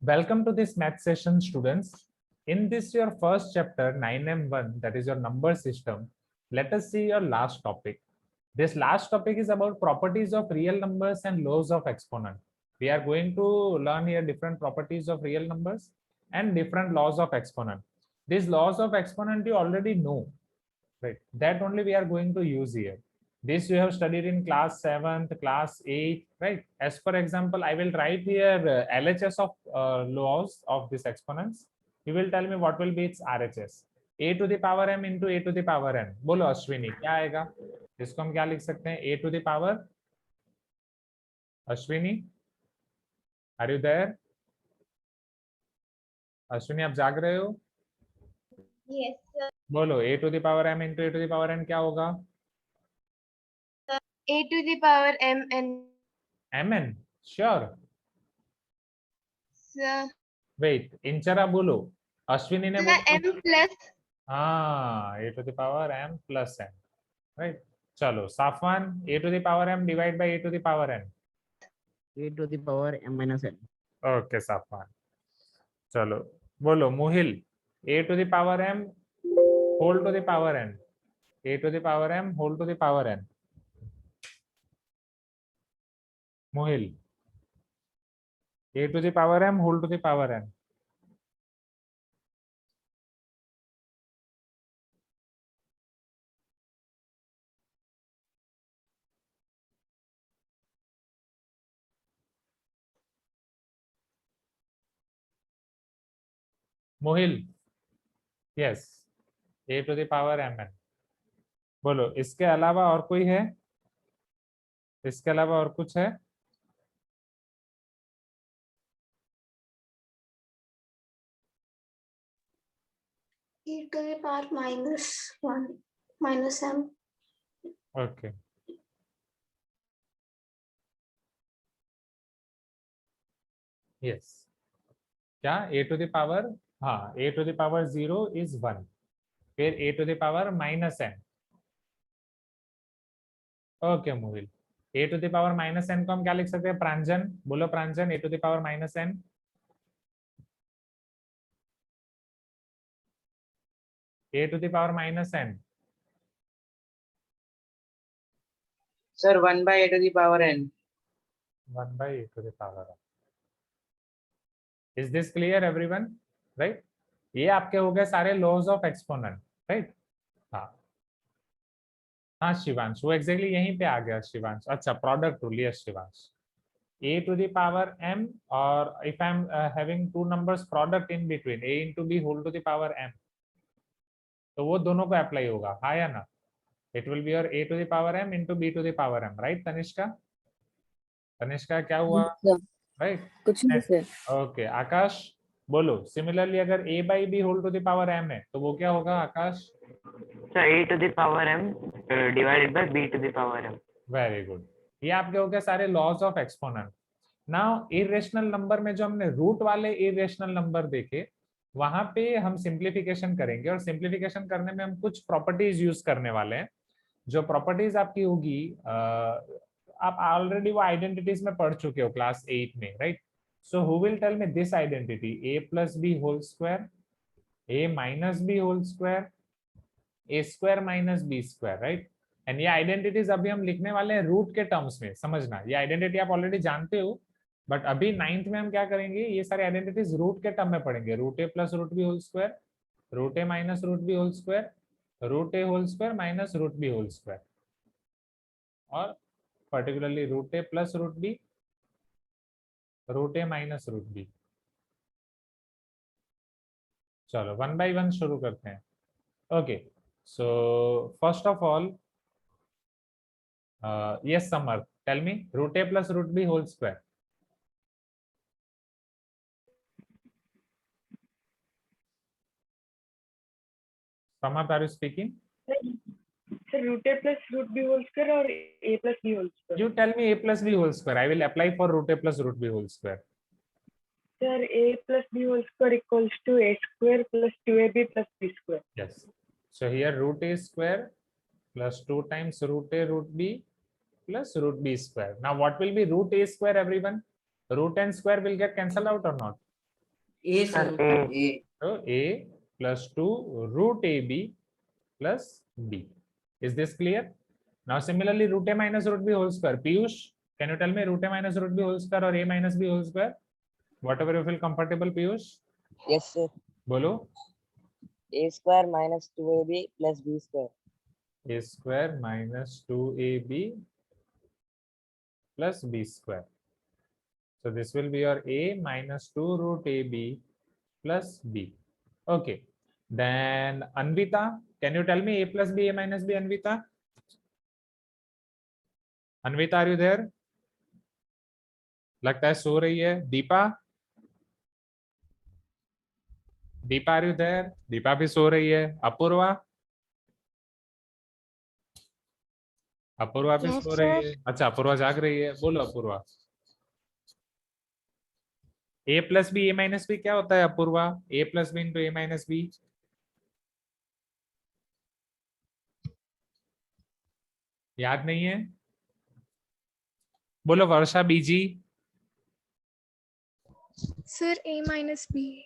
Welcome to this math session, students. In this your first chapter 9M1, that is your number system, let us see your last topic. This last topic is about properties of real numbers and laws of exponent. We are going to learn here different properties of real numbers and different laws of exponent. These laws of exponent you already know, right? That only we are going to use here. This you have studied in class 7th, class 8th, right? As for example, I will write here LHS of laws of these exponents. You will tell me what will be its RHS. A to the power m into a to the power n. बोलो अश्विनी क्या आएगा? इसको हम क्या लिख सकते हैं? A to the power Ashwini, are you there? Ashwini आप जाग रहे हो? Yes, sir. बोलो a to the power m into a to the power n क्या होगा? A to the power mn. mn, sure. Sir, Wait, Inchara बोलो. अश्विनी ने sir, बोला m plus. हाँ, a to the power m plus n, right? चलो साफवान, a to the power m divide by a to the power n. a to the power m minus n. Okay, साफवान. चलो बोलो मुहिल, a to the power m whole to the power n. a to the power m whole to the power n. मुहिल, a to the power m whole to the power n. Muhil, yes, a to the power mn. बोलो इसके अलावा और कोई है? इसके अलावा और कुछ है? E to the power minus 1 minus m. Okay, yes, क्या a to the power? हाँ, a to the power 0 is 1. फिर a to the power minus n. Okay Muhil, a to the power minus n को हम क्या लिख सकते हैं? प्रांजन, बोलो प्रांजन, a to the power minus n. a to the power minus n. Sir, 1 by a to the power n. 1 by a to the power n. Is this clear everyone? Right? ये आपके हो गए सारे लॉज ऑफ एक्सपोनेंट, राइट? हाँ हाँ शिवांश, वो exactly यहीं पे आ गया शिवांश. अच्छा, product rule, yes Shivansh. a to the power m, or if I'm having two numbers product in between, a into b whole to the power m, तो वो दोनों को अप्लाई होगा, हाँ या ना? It will be your a to the power m into b to the power m, right? Tanishka, Tanishka क्या हुआ? राइट, कुछ नहीं सर. ओके. आकाश बोलो, सिमिलरली अगर a by b whole to the power m है तो वो क्या होगा आकाश? So a to the power m divided by b to the power m. Very good. ये आपके हो गए सारे laws of exponent. Now irrational number में जो हमने रूट वाले इरेशनल नंबर देखे, वहां पे हम सिंप्लीफिकेशन करेंगे, और सिंप्लीफिकेशन करने में हम कुछ प्रॉपर्टीज यूज करने वाले हैं. जो प्रॉपर्टीज आपकी होगी, आप ऑलरेडी वो आइडेंटिटीज में पढ़ चुके हो क्लास 8 में, right? So who will tell me this identity, a plus B whole square, a minus B whole square, a square minus B square, right? And ये आइडेंटिटीज अभी हम लिखने वाले हैं रूट के टर्म्स में, समझना. ये आइडेंटिटी आप ऑलरेडी जानते हो, बट अभी 9th में हम क्या करेंगे, ये सारे आइडेंटिटीज रूट के टर्म में पढ़ेंगे. Root A plus root B whole square, root A minus root B whole square, root A whole square minus root B whole square, और particularly root A plus root B, root A minus root B. चलो one by one शुरू करते हैं. Okay, so first of all, yes Samarth, tell me root a plus root b whole square. Samarth, are you speaking? Sir, root a plus root b whole square or a plus b whole square? You tell me a plus b whole square. I will apply for root a plus root b whole square. Sir, a plus b whole square equals to a square plus 2ab plus b square. Yes. So here root a square plus 2 times root a root b plus root b square. Now what will be root a square, everyone? Root n square will get cancelled out or not? A Sir, sir. A. A. So a plus 2 root ab plus b. Is this clear? Now similarly root a minus root b whole square. Piyush, can you tell me root a minus root b whole square or a minus b whole square? Whatever you feel comfortable, Piyush. Yes, sir. Bolo. A square minus 2ab plus b square. A square minus 2ab plus b square. So this will be your a minus 2 root ab plus b. Okay. Then Anvita, can you tell me a plus b, a minus b, Anvita? Anvita, are you there? लगता है सो रही है. Deepa, Deepa are you there? Deepa भी सो रही है. अपूर्वा, अपूर्वा भी Yes, सो रही sir. है. अच्छा, अपूर्वा जाग रही है. बोलो Apoorva. a plus B, A minus B क्या होता है Apoorva? a plus B into A minus B. याद नहीं है? बोलो वर्षा बीजी. Sir, A minus B.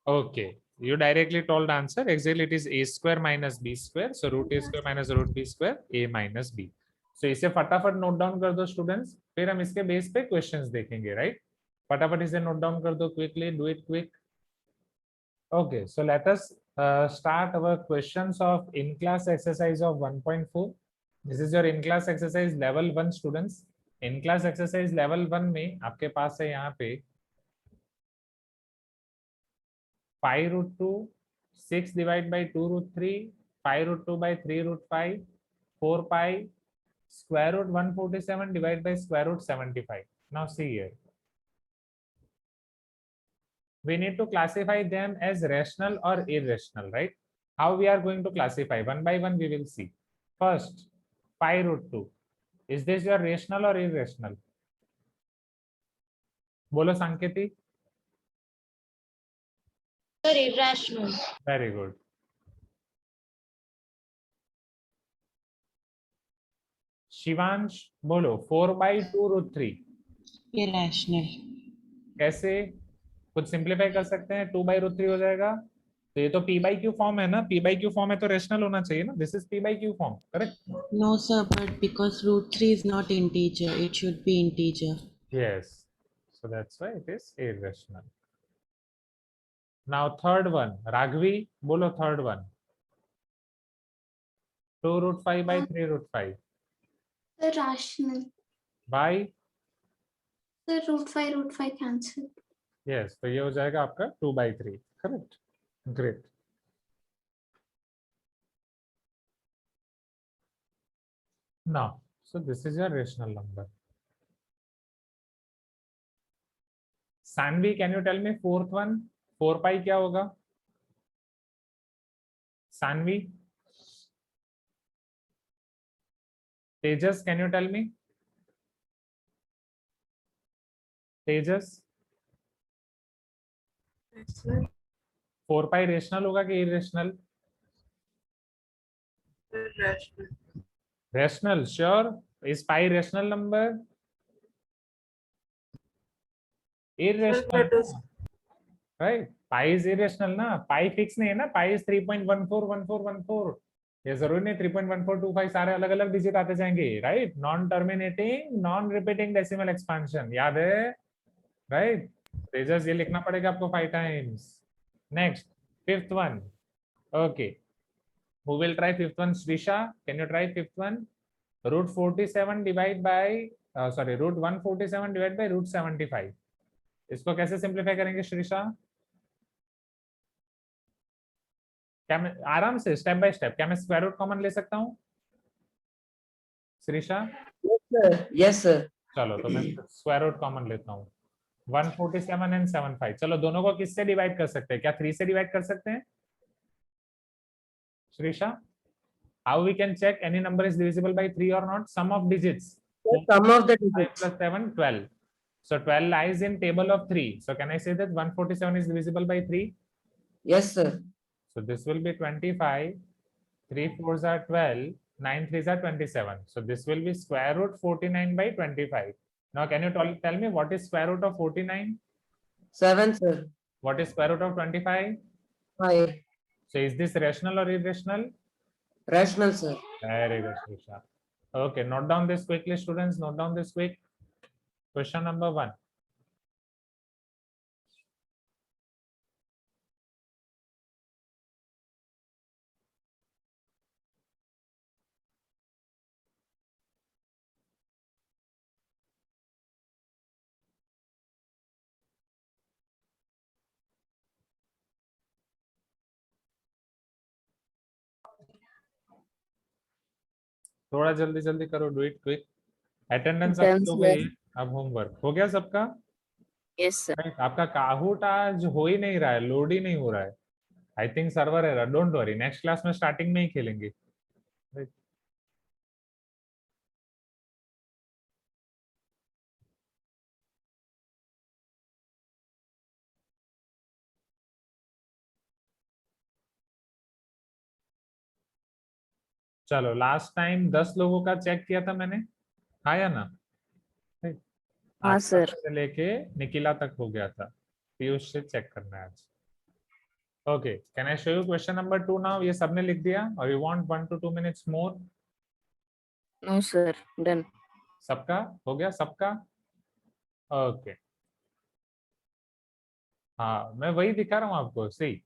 Okay, you directly told answer. Exactly, it is a square minus b square. So root a square minus root b square, a minus b. So इसे फटाफट note down कर दो students. फिर हम इसके base पे questions देखेंगे, right? फटाफट इसे नोट डाउन कर दो quickly. Do it quick. Okay, so let us start our questions of in-class exercise of 1.4. This is your in-class exercise level 1 students. In-class exercise level 1 में आपके पास है यहाँ पे 5 root 2, 6 divided by 2 root 3, 5 root 2 by 3 root 5, 4 pi, square root 147 divided by square root 75. Now see here. We need to classify them as rational or irrational, right? How we are going to classify? One by one we will see. First, 5 root 2. Is this your rational or irrational? Bolo Sanketi. Sir, irrational. Very good. Shivansh बोलो 4 by 2 root 3. irrational. कैसे? कुछ simplify कर सकते हैं. 2 by root 3 हो जाएगा. तो ये तो p by q फॉर्म है ना. p by q फॉर्म है तो रेशनल होना चाहिए ना. This is p by q form, correct? No, sir, but because root 3 is not integer, it should be integer. Yes. So that's why it is irrational. Now third one, Raghavi, bolo third one. 2 root 5 by 3 root 5. Sir, rational. By? Sir, root 5 cancel. Yes. तो ये हो जाएगा आपका 2 by 3. Correct. Great. Now, so this is your rational number. Sanvi, can you tell me fourth one? 4 pi क्या होगा? Sanvi. Tejas, can you tell me? Tejas. 4 pi rational होगा कि irrational? Rational, sure. Is pi rational number? Irrational, right? Pi is irrational ना. Pi fix नहीं है ना. Pi is 3.141414. ये जरूरी नहीं 3.1425 सारे अलग अलग डिजिट आते जाएंगे, right? Non terminating non repeating decimal expansion, याद है, राइट? तेजस ये लिखना पड़ेगा आपको 5 times. Next, fifth one. Okay, who will try fifth one? Srisha, can you try fifth one? Root 47 divide by root 147 divided by root 75. इसको कैसे simplify करेंगे श्रीषा? क्या मैं आराम से स्टेप बाय स्टेप, क्या मैं स्क्वायर रूट कॉमन ले सकता हूँ श्रीषा? Yes sir. चलो तो मैं स्क्वायर रूट कॉमन लेता हूँ. 147 एंड 75. चलो दोनों को किससे डिवाइड कर सकते हैं? क्या 3 से डिवाइड कर सकते हैं Shrisha? How we can check any number is divisible by 3 or not? Sum of digits. Sum of the 5 digits. plus 7, 12. So 12 lies in table of 3. So can I say that 147 is divisible by 3? Yes sir. So this will be 25. 3 4s are 12. 9 3s are 27. So this will be square root 49 by 25. Now can you tell me what is square root of 49? 7 sir. What is square root of 25? 5. So is this rational or irrational? Rational, sir. Very good, Shrisha. Okay, note down this quickly, students. Note down this quick. Question number 1. थोड़ा जल्दी जल्दी करो, do it quick. Attendance आपकी हो गई है, अब homework हो गया सबका. Yes, sir. Right, आपका काहूट आज हो ही नहीं रहा है, लोड ही नहीं हो रहा है. I think server error. Don't worry, next class में स्टार्टिंग में ही खेलेंगे. Right. चलो, लास्ट टाइम 10 लोगों का चेक किया था मैंने, आया ना? हाँ, आस्था sir. से लेके निकिला तक हो गया था. पीयूष से चेक करना है आज. Okay, can I show you question number 2 now? ये सबने लिख दिया और you want 1 to 2 minutes more? No, sir. Done. सबका हो गया? सबका ओके. हाँ, मैं वही दिखा रहा हूँ आपको. See,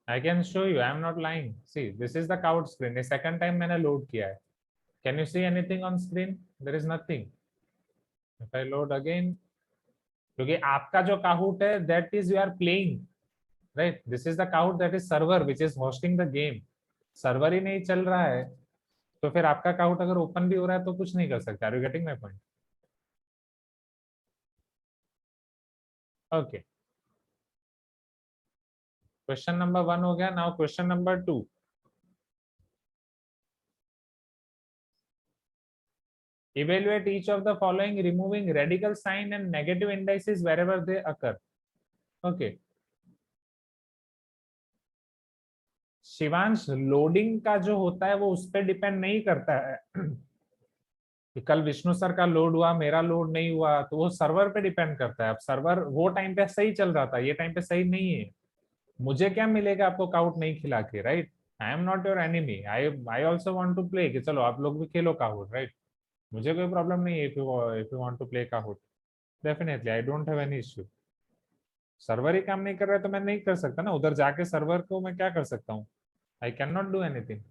I can show you, I am not lying. See, this is the Kout screen. ये सेकंड टाइम मैंने लोड किया है. Can you see anything on screen? There is nothing. If I load again, क्योंकि आपका जो Kout है that is you are playing, right? This is the Kout that is server which is hosting the game. Server ही नहीं चल रहा है तो फिर आपका काउट अगर ओपन भी हो रहा है तो कुछ नहीं कर सकते. Are you getting my point? Okay, question number 1 हो गया. Now question number 2. Evaluate each of the following, removing radical sign and negative indices wherever they occur. Okay. Shivansh, loading का जो होता है वो उस पर डिपेंड नहीं करता है कि कल विष्णु सर का लोड हुआ, मेरा लोड नहीं हुआ, तो वो सर्वर पे डिपेंड करता है. अब सर्वर वो टाइम पे सही चल रहा था, ये टाइम पे सही नहीं है. मुझे क्या मिलेगा आपको काउट नहीं खिला के, right? I am not your enemy. I also want to play, कि चलो आप लोग भी खेलो काउट, राइट? मुझे कोई प्रॉब्लम नहीं है. If you want to play Kout, definitely I don't have any issue. Server ही काम नहीं कर रहा है तो मैं नहीं कर सकता ना. उधर जाके सर्वर को मैं क्या कर सकता हूँ? I can not do anything.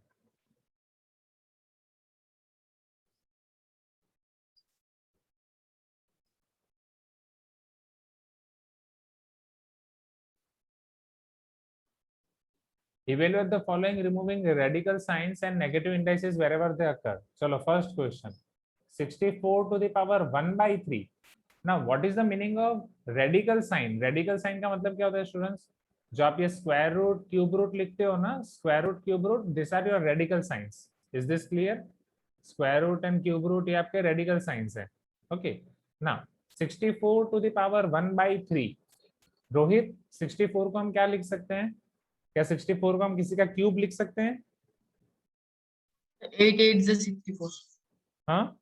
Evaluate the following, removing radical signs and negative indices wherever they occur. चलो, first question. 64 to the power 1 by 3. Now, what is the meaning of radical sign? Radical sign का मतलब क्या होता है students? जो आप ये square root, cube root लिखते हो ना, square root, cube root, this are your radical signs. Is this clear? Square root and cube root ये आपके रेडिकल साइंस है. Okay, now 64 to the power 1 by 3. Rohit, 64 को हम क्या लिख सकते हैं? क्या 64 को हम किसी का क्यूब लिख सकते हैं? 8 8 is 64. हाँ,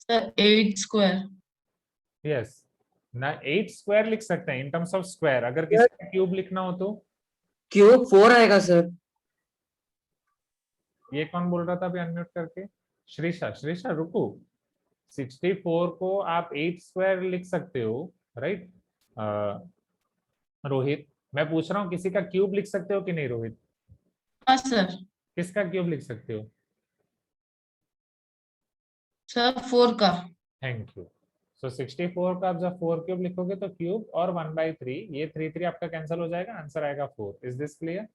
Sir, 8 square. यस ना, 8 स्क्वायर लिख सकते हैं इन टर्म्स ऑफ स्क्वायर. अगर किसी का क्यूब लिखना हो तो क्यूब 4 आएगा सर. ये कौन बोल रहा था अभी अनम्यूट करके? श्रीषा. श्रीषा रुको, 64 को आप 8 स्क्वायर लिख सकते हो, राइट? रोहित, मैं पूछ रहा हूँ किसी का क्यूब लिख सकते हो कि नहीं? रोहित, हाँ sir. किसका क्यूब लिख सकते हो? Sir, 4 का. Thank you. सो 64 का आप जब 4 क्यूब लिखोगे तो क्यूब और 1 by 3, ये 3 3 आपका कैंसिल हो जाएगा, आंसर आएगा 4. Is this clear?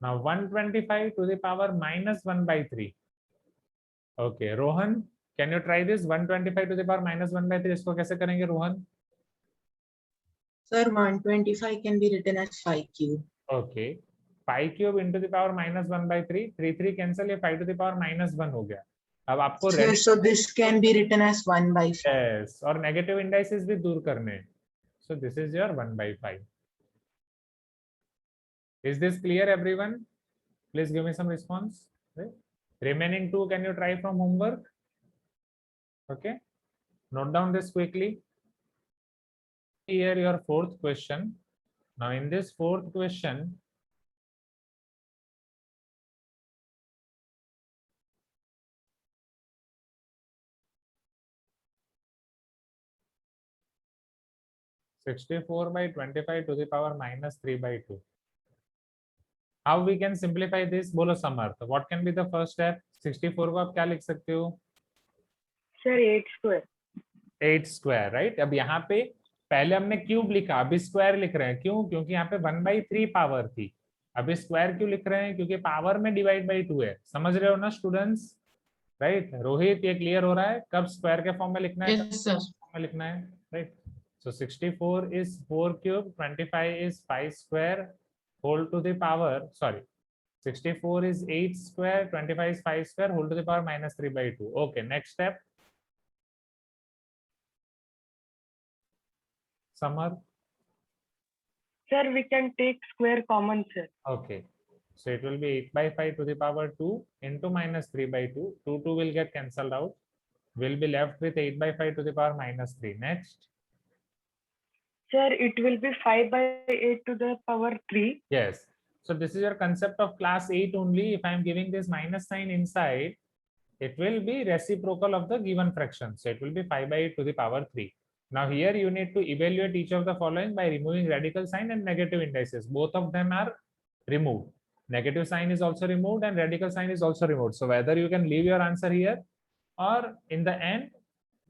Now 125 to the power minus 1 by 3. Okay, Rohan, can you try this? 125 to the power minus 1 by 3, इसको कैसे करेंगे Rohan? Sir, 125 can be written as 5 cube. Okay, 5 cube into the power minus 1 by 3, 3 3 cancel, ये 5 to the power minus 1 हो गया. अब आपको Sir, so this can be written as 1 by 5. yes, और negative indices भी दूर करने हैं. So this is your 1/5. Is this clear, everyone? Please give me some response. Right? Remaining 2, can you try from homework? Okay. Note down this quickly. Here your 4th question. Now in this 4th question, (64/25 to the power -3/2). How we can simplify this? बोलो समर्थ. What can be the first step? 64 को आप क्या लिख सकते हो? Sir, 8 square. 8 square, right? अब यहाँ पे पहले हमने क्यूब लिखा, अभी स्क्वायर लिख रहे हैं. क्यों? क्योंकि यहाँ पे 1/3 पावर थी. अभी स्क्वायर क्यों लिख रहे हैं? क्योंकि पावर में डिवाइड बाई 2 है. समझ रहे हो ना स्टूडेंट्स? राइट? रोहित, ये क्लियर हो रहा है? कब स्क्वायर के फॉर्म में लिखना है, Yes, sir. में लिखना है, right? So 64 is 4 cube, 25 is 5 square, whole to the power, sorry, 64 is 8 square, 25 is 5 square, whole to the power -3/2. Okay, next step. Samar? Sir, we can take square common, sir. Okay. So it will be 8/5 to the power 2 into -3/2. 2 will get cancelled out. We'll be left with 8/5 to the power -3. Next. Sir, it will be 5/8 to the power 3. Yes. So this is your concept of class 8 only. If I am giving this minus sign inside, it will be reciprocal of the given fraction. So it will be 5/8 to the power 3. Now here you need to evaluate each of the following by removing radical sign and negative indices. Both of them are removed. Negative sign is also removed and radical sign is also removed. So whether you can leave your answer here or in the end,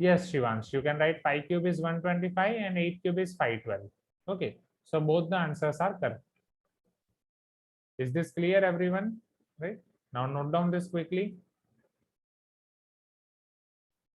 yes, Shivansh, you can write 5 cube is 125 and 8 cube is 512. Okay. So both the answers are correct. Is this clear, everyone? Right? Now note down this quickly.